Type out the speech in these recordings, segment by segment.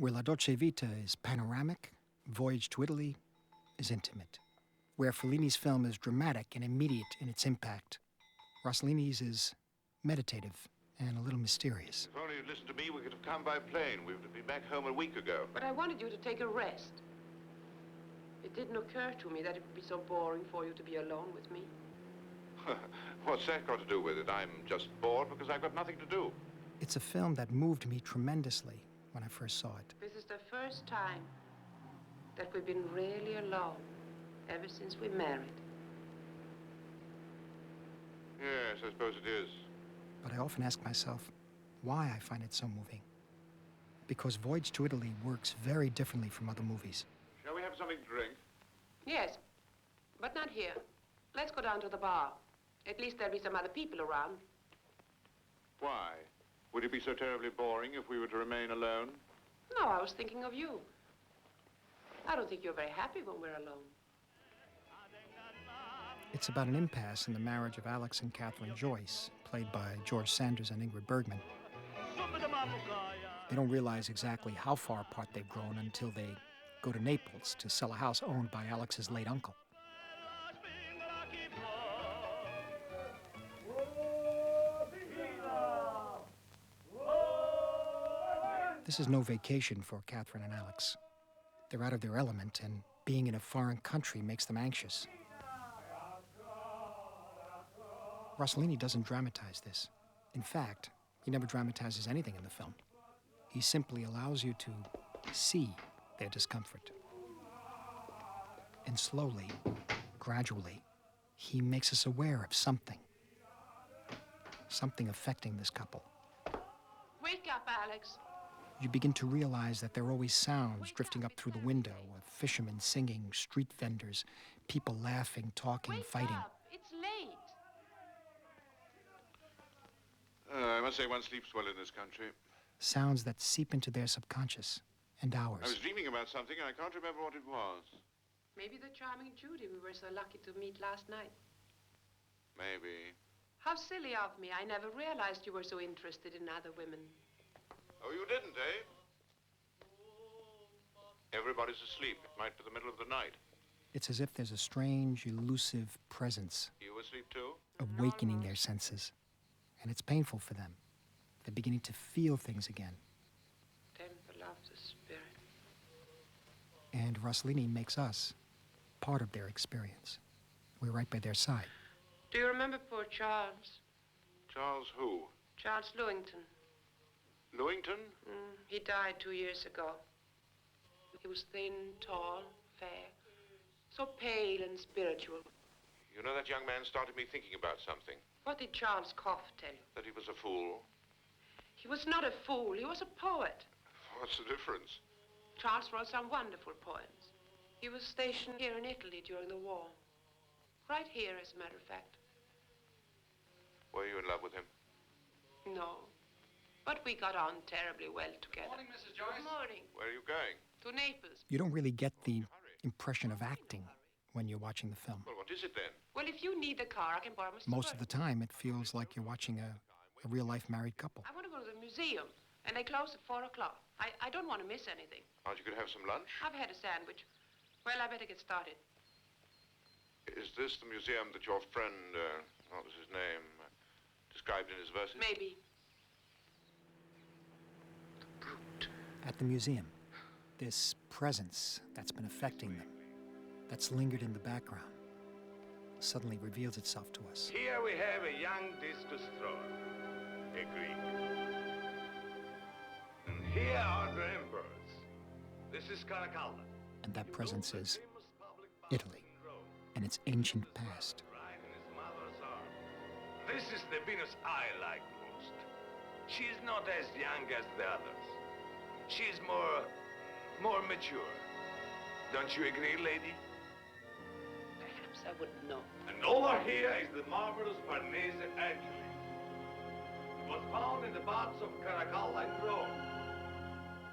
Where La Dolce Vita is panoramic, Voyage to Italy is intimate. Where Fellini's film is dramatic and immediate in its impact, Rossellini's is meditative and a little mysterious. If only you'd listened to me, we could have come by plane. We would have been back home a week ago. But I wanted you to take a rest. It didn't occur to me that it would be so boring for you to be alone with me. What's that got to do with it? I'm just bored because I've got nothing to do. It's a film that moved me tremendously when I first saw it. This is the first time that we've been really alone ever since we married. Yes, I suppose it is. But I often ask myself why I find it so moving. Because Voyage to Italy works very differently from other movies. Shall we have something to drink? Yes, but not here. Let's go down to the bar. At least there'll be some other people around. Why? Would it be so terribly boring if we were to remain alone? No, I was thinking of you. I don't think you're very happy when we're alone. It's about an impasse in the marriage of Alex and Catherine Joyce, played by George Sanders and Ingrid Bergman. They don't realize exactly how far apart they've grown until they go to Naples to sell a house owned by Alex's late uncle. This is no vacation for Catherine and Alex. They're out of their element, and being in a foreign country makes them anxious. Rossellini doesn't dramatize this. In fact, he never dramatizes anything in the film. He simply allows you to see their discomfort. And slowly, gradually, he makes us aware of something. Something affecting this couple. Wake up, Alex. You begin to realize that there are always sounds drifting up through the window of fishermen singing, street vendors, people laughing, talking, fighting. Wake up. It's late. I must say one sleeps well in this country. Sounds that seep into their subconscious and ours. I was dreaming about something and I can't remember what it was. Maybe the charming Judy we were so lucky to meet last night. Maybe. How silly of me. I never realized you were so interested in other women. Oh, you didn't, eh? Everybody's asleep. It might be the middle of the night. It's as if there's a strange, elusive presence You asleep too? awakening their senses. And it's painful for them. They're beginning to feel things again. Temple of the Spirit. And Rossellini makes us part of their experience. We're right by their side. Do you remember poor Charles? Charles who? Charles Lewington. Lewington? He died 2 years ago. He was thin, tall, fair, so pale and spiritual. You know, that young man started me thinking about something. What did Charles Cough tell you? That he was a fool. He was not a fool. He was a poet. What's the difference? Charles wrote some wonderful poems. He was stationed here in Italy during the war. Right here, as a matter of fact. Were you in love with him? No. But we got on terribly well together. Good morning, Mrs. Joyce. Good morning. Where are you going? To Naples. You don't really get the impression of acting when you're watching the film. Well, what is it then? Well, if you need the car, I can borrow Mr. Most of the time, it feels like you're watching a real-life married couple. I want to go to the museum, and they close at 4 o'clock. I don't want to miss anything. Aren't you going to have some lunch? I've had a sandwich. Well, I better get started. Is this the museum that your friend, what was his name, described in his verses? Maybe. At the museum, this presence that's been affecting them, that's lingered in the background, suddenly reveals itself to us. Here we have a young discus thrower, a Greek. And here are the emperors. This is Caracalla. And that presence is Italy and its ancient past. This is the Venus I like most. She's not as young as the others. She's more mature. Don't you agree, lady? Perhaps I wouldn't know. And over here is the marvelous Farnese Angeli. It was found in the baths of Caracalla in Rome.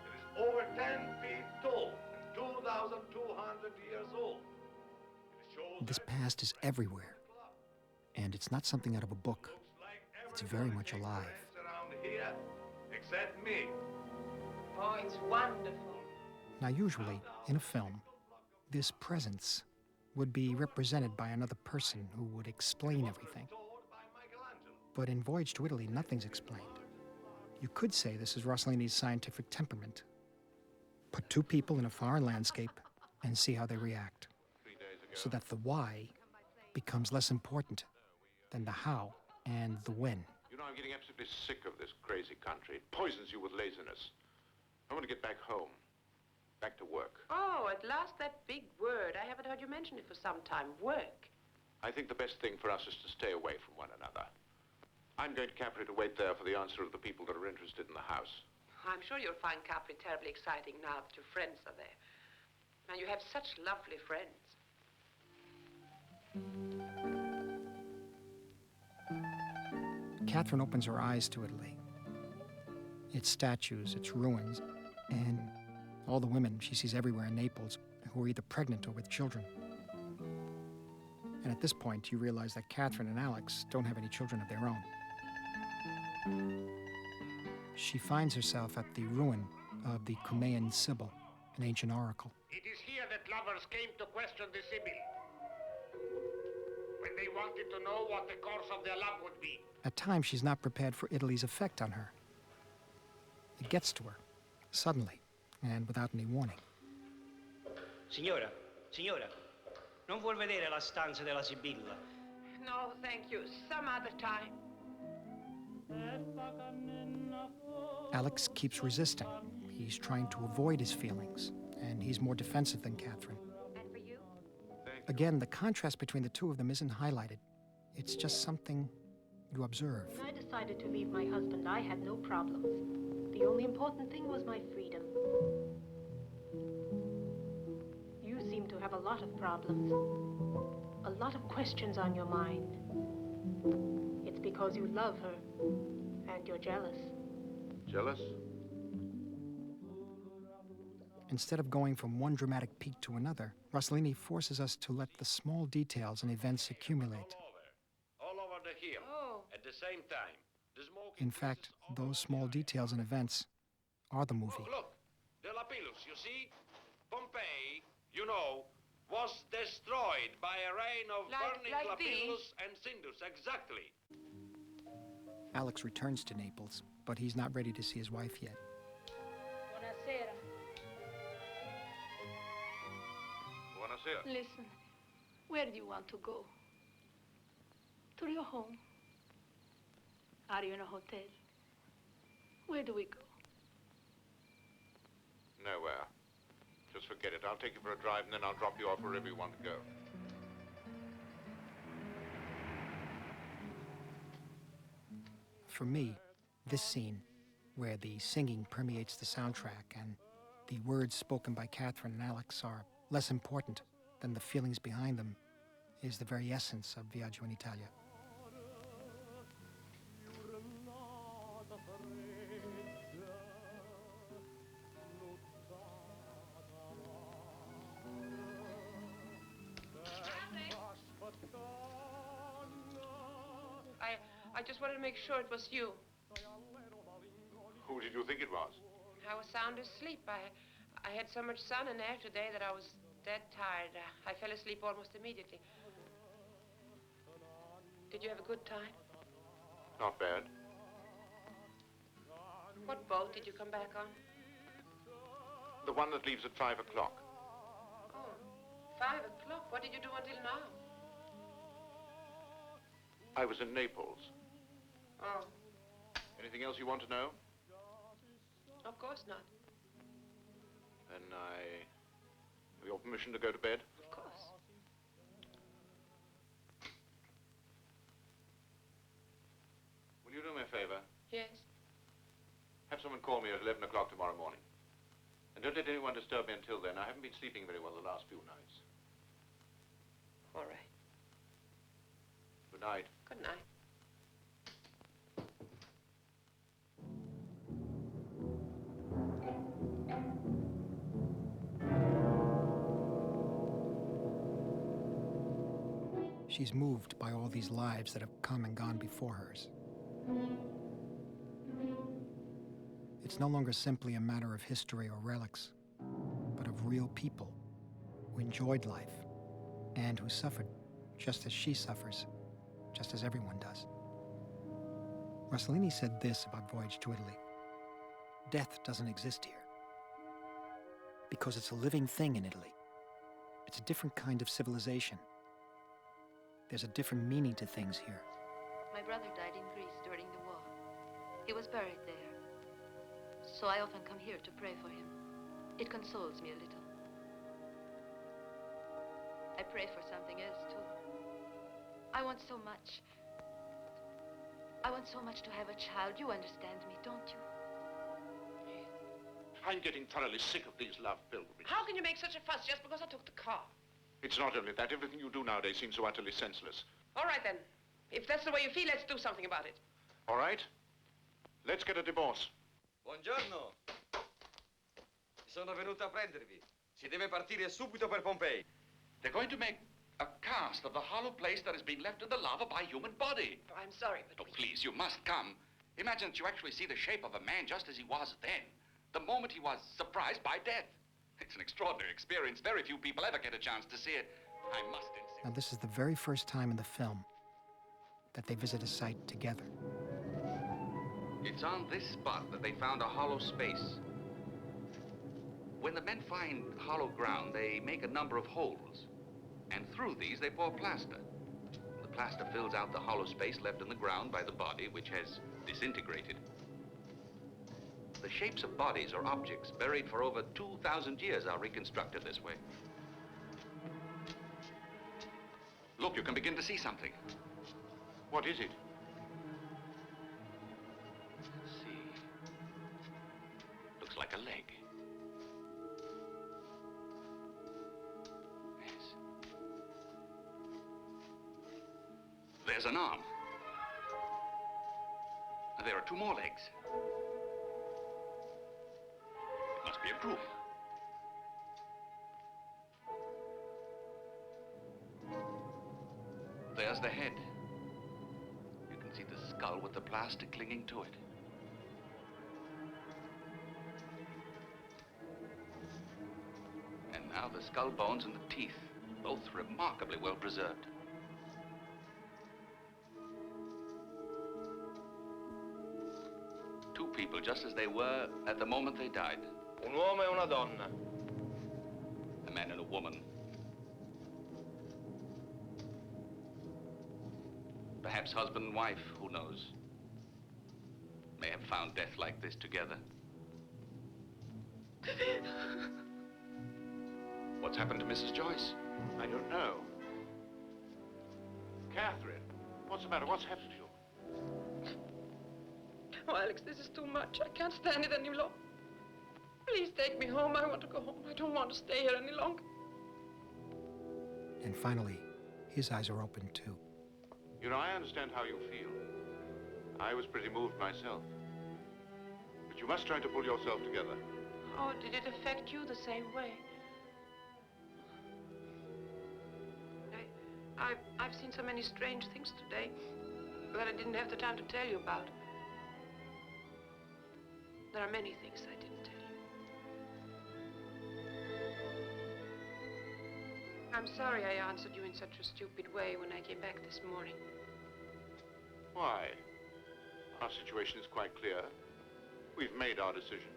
It is over 10 feet tall and 2,200 years old. This past is everywhere, and it's not something out of a book. It's very much alive. Around here, except me. Boy, it's wonderful. Now, usually, in a film, this presence would be represented by another person who would explain everything. But in Voyage to Italy, nothing's explained. You could say this is Rossellini's scientific temperament. Put two people in a foreign landscape and see how they react, so that the why becomes less important than the how and the when. You know, I'm getting absolutely sick of this crazy country. It poisons you with laziness. I want to get back home, back to work. Oh, at last that big word. I haven't heard you mention it for some time. Work. I think the best thing for us is to stay away from one another. I'm going to Capri to wait there for the answer of the people that are interested in the house. I'm sure you'll find Capri terribly exciting now that your friends are there. And you have such lovely friends. Catherine opens her eyes to Italy. Its statues, its ruins, and all the women she sees everywhere in Naples who are either pregnant or with children. And at this point, you realize that Catherine and Alex don't have any children of their own. She finds herself at the ruin of the Cumaean Sibyl, an ancient oracle. It is here that lovers came to question the Sibyl, when they wanted to know what the course of their love would be. At times, she's not prepared for Italy's effect on her. It gets to her, suddenly, and without any warning. Signora, non vuol vedere la stanza della Sibilla? No, thank you. Some other time. Alex keeps resisting. He's trying to avoid his feelings, and he's more defensive than Catherine. And for you? Again, the contrast between the two of them isn't highlighted. It's just something you observe. When I decided to leave my husband, I had no problems. The only important thing was my freedom. You seem to have a lot of problems. A lot of questions on your mind. It's because you love her, and you're jealous. Jealous? Instead of going from one dramatic peak to another, Rossellini forces us to let the small details and events accumulate. All over the hill. Oh. At the same time. The smoke In fact, those small details and events are the movie. Look, the Lapillus, you see? Pompeii, you know, was destroyed by a rain of burning like Lapillus and cinders, exactly. Alex returns to Naples, but he's not ready to see his wife yet. Buonasera. Buonasera. Listen, where do you want to go? To your home? Are you in a hotel? Where do we go? Nowhere. Just forget it. I'll take you for a drive and then I'll drop you off wherever you want to go. For me, this scene, where the singing permeates the soundtrack and the words spoken by Catherine and Alex are less important than the feelings behind them, is the very essence of Viaggio in Italia. I just wanted to make sure it was you. Who did you think it was? I was sound asleep. I had so much sun and air today that I was dead tired. I fell asleep almost immediately. Did you have a good time? Not bad. What boat did you come back on? The one that leaves at 5 o'clock. Oh, 5 o'clock. What did you do until now? I was in Naples. Oh, Anything else you want to know? of course not. Then I have your permission to go to bed? Of course. Will you do me a favor? Yes. Have someone call me at 11 o'clock tomorrow morning. And don't let anyone disturb me until then. I haven't been sleeping very well the last few nights. All right. Good night. Good night. She's moved by all these lives that have come and gone before hers. It's no longer simply a matter of history or relics, but of real people who enjoyed life and who suffered just as she suffers, just as everyone does. Rossellini said this about Voyage to Italy: death doesn't exist here because it's a living thing in Italy. It's a different kind of civilization. There's a different meaning to things here. My brother died in Greece during the war. He was buried there. So I often come here to pray for him. It consoles me a little. I pray for something else, too. I want so much. I want so much to have a child. You understand me, don't you? I'm getting thoroughly sick of these love pilgrimages. How can you make such a fuss just because I took the car? It's not only that. Everything you do nowadays seems so utterly senseless. All right, then. If that's the way you feel, let's do something about it. All right? Let's get a divorce. Buongiorno. Sono venuto a prendervi. Si deve partire subito per Pompei. They're going to make a cast of the hollow place that has been left in the lava by human body. Oh, I'm sorry, but Oh, please, you must come. Imagine that you actually see the shape of a man just as he was then, the moment he was surprised by death. It's an extraordinary experience. Very few people ever get a chance to see it. I must insist. Now, this is the very first time in the film that they visit a site together. It's on this spot that they found a hollow space. When the men find hollow ground, they make a number of holes. And through these, they pour plaster. The plaster fills out the hollow space left in the ground by the body, which has disintegrated. The shapes of bodies or objects buried for over 2,000 years are reconstructed this way. Look, you can begin to see something. What is it? Let's see. Looks like a leg. Yes. There's an arm. There are two more legs. It must be a group. There's the head. You can see the skull with the plaster clinging to it. And now the skull bones and the teeth, both remarkably well preserved. Two people just as they were at the moment they died. Un uomo e una donna. A man and a woman. Perhaps husband and wife, who knows? May have found death like this together. What's happened to Mrs. Joyce? I don't know. Catherine, what's the matter? What's happened to you? Oh, Alex, this is too much. I can't stand it any longer. Please take me home. I want to go home. I don't want to stay here any longer. And finally, his eyes are open too. You know, I understand how you feel. I was pretty moved myself. But you must try to pull yourself together. Oh, did it affect you the same way? I've seen so many strange things today that I didn't have the time to tell you about. There are many things I didn't tell you. I'm sorry I answered you in such a stupid way when I came back this morning. Why? Our situation is quite clear. We've made our decision.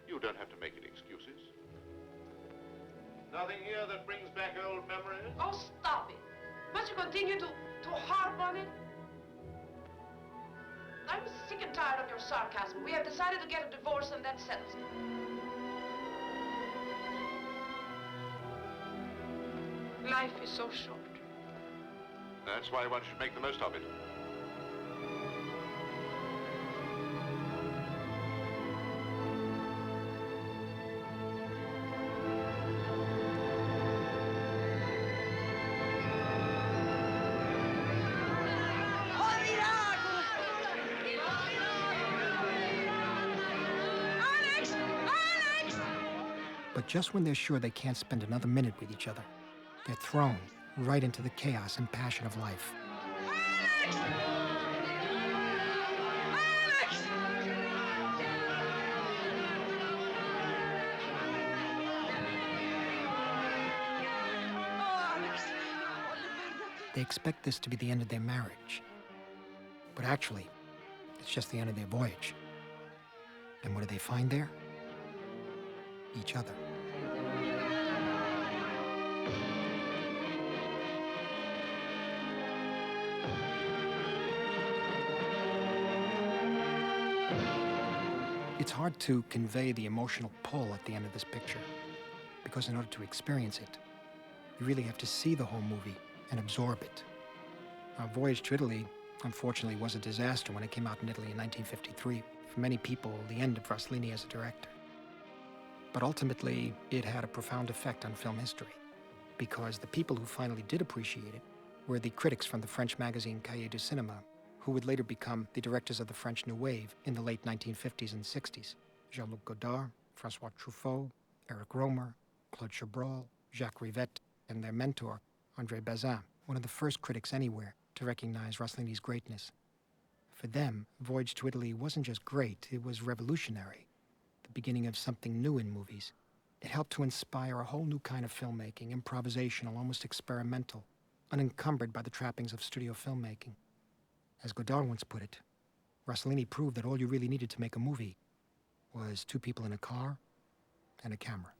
You don't have to make any excuses. Nothing here that brings back old memories? Oh, stop it. Must you continue to harp on it? I'm sick and tired of your sarcasm. We have decided to get a divorce and that settles it. Life is so short. That's why one should make the most of it. But just when they're sure they can't spend another minute with each other, they're thrown right into the chaos and passion of life. Alex! They expect this to be the end of their marriage. But actually, it's just the end of their voyage. And what do they find there? Each other. It's hard to convey the emotional pull at the end of this picture, because in order to experience it, you really have to see the whole movie and absorb it. Voyage to Italy, unfortunately, was a disaster when it came out in Italy in 1953. For many people, the end of Rossellini as a director. But ultimately, it had a profound effect on film history, because the people who finally did appreciate it were the critics from the French magazine Cahiers du Cinéma, who would later become the directors of the French New Wave in the late 1950s and 60s. Jean-Luc Godard, François Truffaut, Eric Romer, Claude Chabrol, Jacques Rivette, and their mentor, André Bazin, one of the first critics anywhere to recognize Rossellini's greatness. For them, Voyage to Italy wasn't just great, it was revolutionary, the beginning of something new in movies. It helped to inspire a whole new kind of filmmaking, improvisational, almost experimental, unencumbered by the trappings of studio filmmaking. As Godard once put it, Rossellini proved that all you really needed to make a movie was two people in a car and a camera.